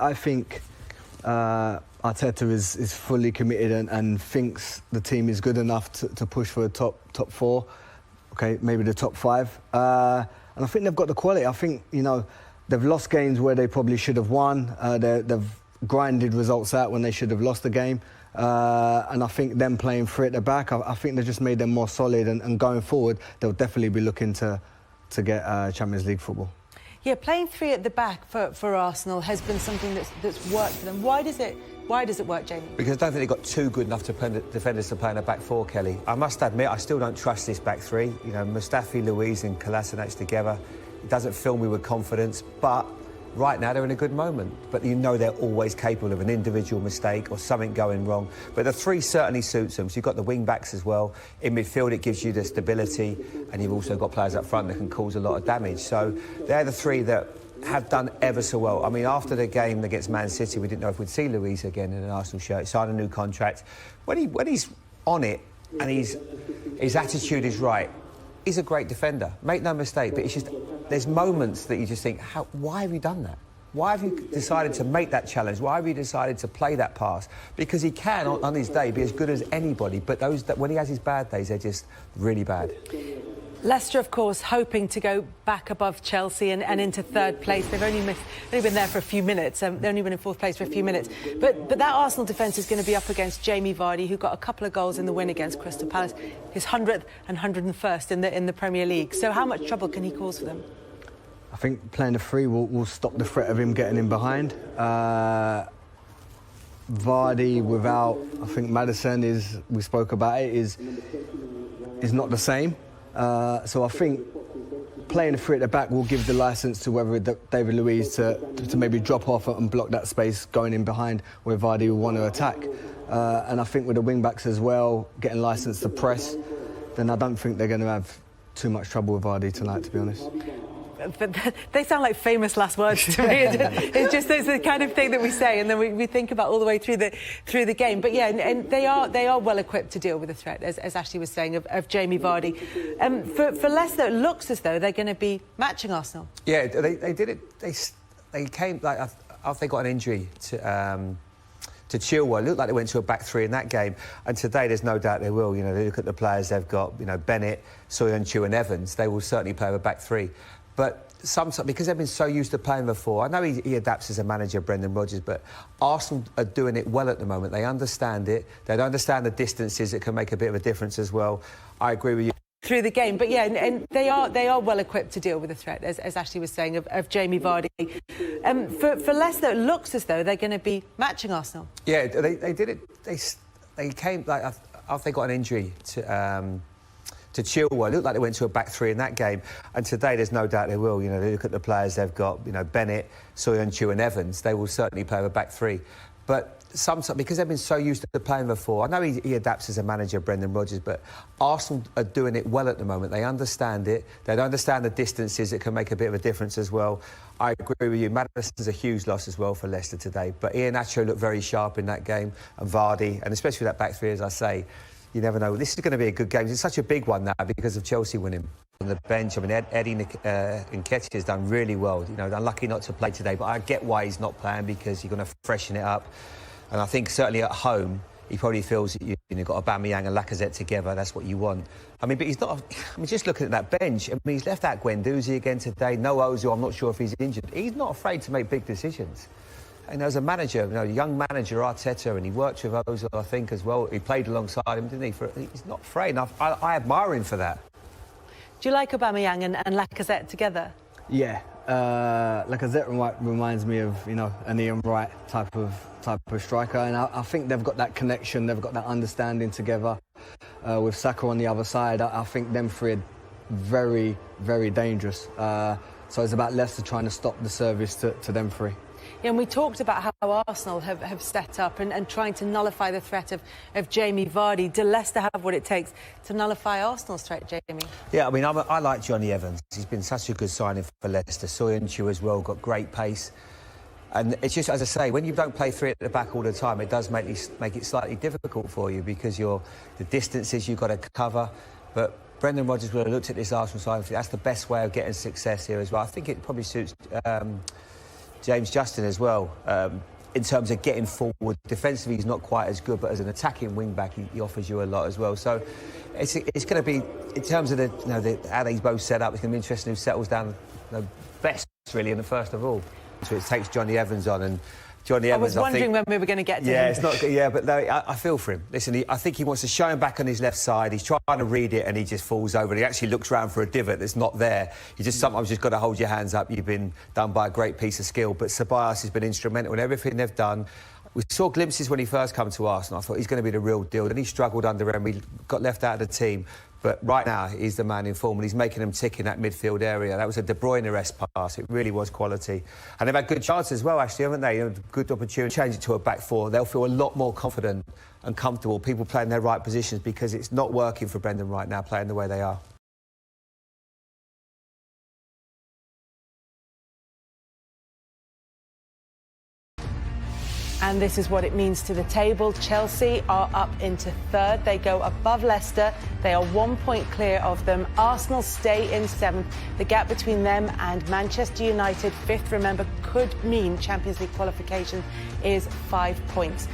I think Arteta is fully committed and thinks the team is good enough to push for the top four, okay, maybe the top five. And I think they've got the quality. I think, you know, they've lost games where they probably should have won. They've grinded results out when they should have lost the game. And I think them playing free at the back, I think they just made them more solid. And going forward, they'll definitely be looking to get Champions League football. Yeah, playing three at the back for Arsenal has been something that's worked for them. Why does it work, Jamie? Because I don't think they've got two good enough defenders to play in a back four, Kelly. I must admit, I still don't trust this back three. You know, Mustafi, Luiz and Kolasinac together. It doesn't fill me with confidence, but right now they're in a good moment. But you know they're always capable of an individual mistake or something going wrong. But the three certainly suits them. So you've got the wing-backs as well. In midfield, it gives you the stability, and you've also got players up front that can cause a lot of damage. So they're the three that have done ever so well. I mean, after the game against Man City, we didn't know if we'd see Luiz again in an Arsenal shirt. He signed a new contract. When he's on it and his attitude is right, he's a great defender. Make no mistake, but it's just there's moments that you just think, why have you done that? Why have you decided to make that challenge? Why have you decided to play that pass? Because he can, on his day, be as good as anybody, but when he has his bad days, they're just really bad. Leicester, of course, hoping to go back above Chelsea and into third place. They've only been there for a few minutes. They've only been in fourth place for a few minutes. But that Arsenal defence is going to be up against Jamie Vardy, who got a couple of goals in the win against Crystal Palace, his 100th and 101st in the Premier League. So how much trouble can he cause for them? I think playing the three will stop the threat of him getting in behind. Vardy without, I think Maddison we spoke about it, is not the same. So I think playing the three at the back will give the licence to whether David Luiz to maybe drop off and block that space going in behind where Vardy will want to attack. And I think with the wing-backs as well, getting licence to press, then I don't think they're going to have too much trouble with Vardy tonight, to be honest. But they sound like famous last words to me. It's just it's the kind of thing that we say and then we think about all the way through the game. But yeah, and they are well equipped to deal with the threat, as Ashley was saying, of Jamie Vardy. For Leicester, it looks as though they're going to be matching Arsenal. Yeah, they did it. They came like after they got an injury to Chilwell. It looked like they went to a back three in that game, and today there's no doubt they will. You know, they look at the players they've got. You know, Bennett, Soyuncu, and Evans. They will certainly play with a back three. But because they've been so used to playing before, I know he adapts as a manager, Brendan Rodgers, but Arsenal are doing it well at the moment. They understand it. They understand the distances. It can make a bit of a difference as well. I agree with you. Through the game, but yeah, and they are well equipped to deal with the threat, as Ashley was saying, of Jamie Vardy. For Leicester, it looks as though they're going to be matching Arsenal. Yeah, they did it. They came like after they got an injury to Chilwell. It looked like they went to a back three in that game, and today there's no doubt they will. You know, they look at the players they've got. You know, Bennett, Soyuncu, and Evans. They will certainly play with a back three, but because they've been so used to playing before, I know he adapts as a manager, Brendan Rodgers, but Arsenal are doing it well at the moment. They understand it. They understand the distances. It can make a bit of a difference as well. I agree with you. Maddison's a huge loss as well for Leicester today, but Iheanacho looked very sharp in that game, and Vardy, and especially that back three, as I say. You never know. This is going to be a good game. It's such a big one now because of Chelsea winning. On the bench, I mean, Eddie Nketiah has done really well. You know, unlucky not to play today, but I get why he's not playing, because you're going to freshen it up. And I think certainly at home, he probably feels that you've got Aubameyang and Lacazette together. That's what you want. I mean, but he's not. I mean, just looking at that bench, I mean, he's left out Guendouzi again today. No Ozil. I'm not sure if he's injured. He's not afraid to make big decisions. And as a manager, you know, young manager Arteta, and he worked with Ozil, I think, as well. He played alongside him, didn't he? He's not afraid. And I admire him for that. Do you like Aubameyang and Lacazette together? Yeah, Lacazette reminds me of, you know, an Ian Wright type of striker, and I think they've got that connection, they've got that understanding together. With Saka on the other side, I think them three are very, very dangerous. So it's about Leicester trying to stop the service to them three. Yeah, and we talked about how Arsenal have stepped up and trying to nullify the threat of Jamie Vardy. Do Leicester have what it takes to nullify Arsenal's threat, Jamie? Yeah, I mean, I like Johnny Evans. He's been such a good signing for Leicester. Soyuncu as well, got great pace. And it's just, as I say, when you don't play three at the back all the time, it does make it slightly difficult for you, because the distances you've got to cover. But Brendan Rodgers would have looked at this Arsenal side and think that's the best way of getting success here as well. I think it probably suits James Justin as well. In terms of getting forward, defensively he's not quite as good, but as an attacking wing back, he offers you a lot as well. So it's going to be, in terms of how they both set up, it's going to be interesting who settles down best really in the first of all. So it takes Johnny Evans on, and Johnny Evans, I was wondering when we were going to get to him. him. It's not. Yeah, but no, I feel for him. Listen, I think he wants to show him back on his left side. He's trying to read it, and he just falls over. And he actually looks round for a divot that's not there. You just sometimes just got to hold your hands up. You've been done by a great piece of skill. But Ceballos has been instrumental in everything they've done. We saw glimpses when he first came to Arsenal. I thought he's going to be the real deal. Then he struggled under Emery, got left out of the team. But right now, he's the man in form, and he's making them tick in that midfield area. That was a De Bruyne-esque pass. It really was quality. And they've had good chances as well, actually, haven't they? Good opportunity. Change it to a back four. They'll feel a lot more confident and comfortable, people playing their right positions, because it's not working for Brendan right now, playing the way they are. And this is what it means to the table. Chelsea are up into third. They go above Leicester. They are 1 point clear of them. Arsenal stay in seventh. The gap between them and Manchester United, fifth, remember, could mean Champions League qualification is 5 points.